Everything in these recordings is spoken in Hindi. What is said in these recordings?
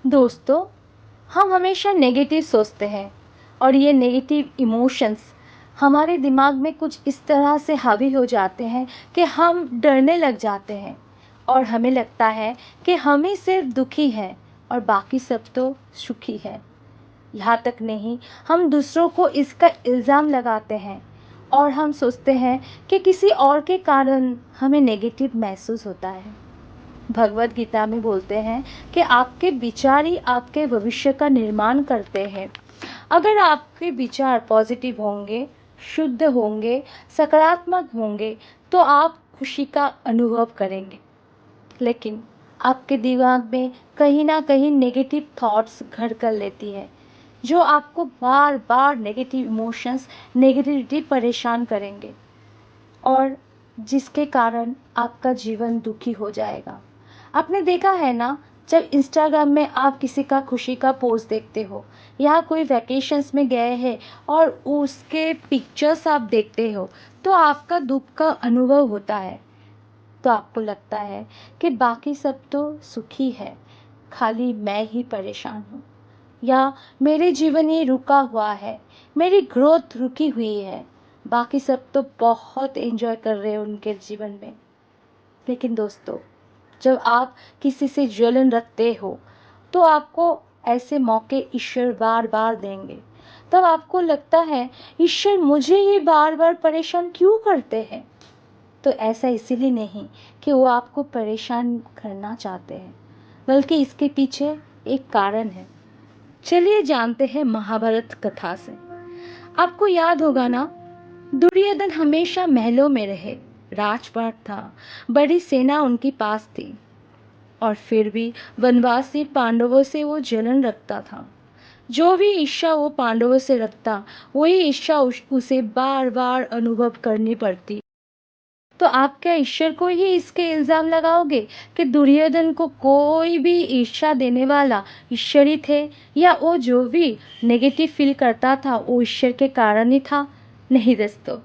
दोस्तों, हम हमेशा नेगेटिव सोचते हैं और ये नेगेटिव इमोशंस हमारे दिमाग में कुछ इस तरह से हावी हो जाते हैं कि हम डरने लग जाते हैं और हमें लगता है कि हम ही सिर्फ दुखी हैं और बाकी सब तो सुखी है। यहाँ तक नहीं, हम दूसरों को इसका इल्ज़ाम लगाते हैं और हम सोचते हैं कि किसी और के कारण हमें नेगेटिव महसूस होता है। भगवत गीता में बोलते हैं कि आपके विचार ही आपके भविष्य का निर्माण करते हैं। अगर आपके विचार पॉजिटिव होंगे, शुद्ध होंगे, सकारात्मक होंगे, तो आप खुशी का अनुभव करेंगे। लेकिन आपके दिमाग में कहीं ना कहीं नेगेटिव थॉट्स घर कर लेती है, जो आपको बार बार नेगेटिव इमोशंस, नेगेटिविटी परेशान करेंगे और जिसके कारण आपका जीवन दुखी हो जाएगा। आपने देखा है ना, जब इंस्टाग्राम में आप किसी का खुशी का पोस्ट देखते हो या कोई वैकेशंस में गए हैं और उसके पिक्चर्स आप देखते हो, तो आपका दुख का अनुभव होता है। तो आपको लगता है कि बाकी सब तो सुखी है, खाली मैं ही परेशान हूँ, या मेरे जीवन ही रुका हुआ है, मेरी ग्रोथ रुकी हुई है, बाकी सब तो बहुत एंजॉय कर रहे हैं उनके जीवन में। लेकिन दोस्तों, जब आप किसी से जलन रखते हो, तो आपको ऐसे मौके ईश्वर बार बार देंगे। तब आपको लगता है, ईश्वर मुझे ये बार बार परेशान क्यों करते हैं? तो ऐसा इसीलिए नहीं कि वो आपको परेशान करना चाहते हैं, बल्कि इसके पीछे एक कारण है। चलिए जानते हैं महाभारत कथा से। आपको याद होगा ना, दुर्योधन हमेशा महलों में रहे, राजपाट था, बड़ी सेना उनके पास थी, और फिर भी वनवासी पांडवों से वो जलन रखता था। जो भी ईर्ष्या वो पांडवों से रखता, वही ईर्ष्या उसे बार बार अनुभव करनी पड़ती। तो आप क्या ईश्वर को ही इसके इल्ज़ाम लगाओगे कि दुर्योधन को कोई भी ईर्ष्या देने वाला ईश्वर ही थे, या वो जो भी नेगेटिव फील करता था वो ईश्वर के कारण ही था? नहीं दोस्तों,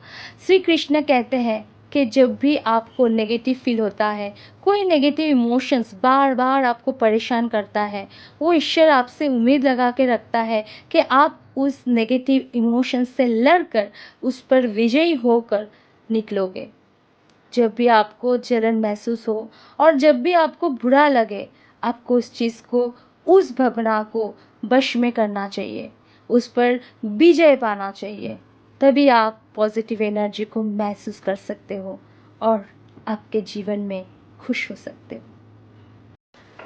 श्री कृष्ण कहते हैं कि जब भी आपको नेगेटिव फील होता है, कोई नेगेटिव इमोशंस बार बार आपको परेशान करता है, वो ईश्वर आपसे उम्मीद लगा के रखता है कि आप उस नेगेटिव इमोशंस से लड़कर उस पर विजयी होकर निकलोगे। जब भी आपको जलन महसूस हो और जब भी आपको बुरा लगे, आपको उस चीज़ को, उस भावना को वश में करना चाहिए, उस पर विजय पाना चाहिए। तभी आप पॉजिटिव एनर्जी को महसूस कर सकते हो और आपके जीवन में खुश हो सकते हो।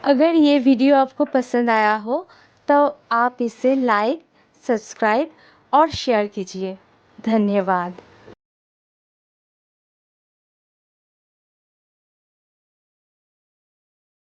अगर ये वीडियो आपको पसंद आया हो तो आप इसे लाइक, सब्सक्राइब और शेयर कीजिए। धन्यवाद।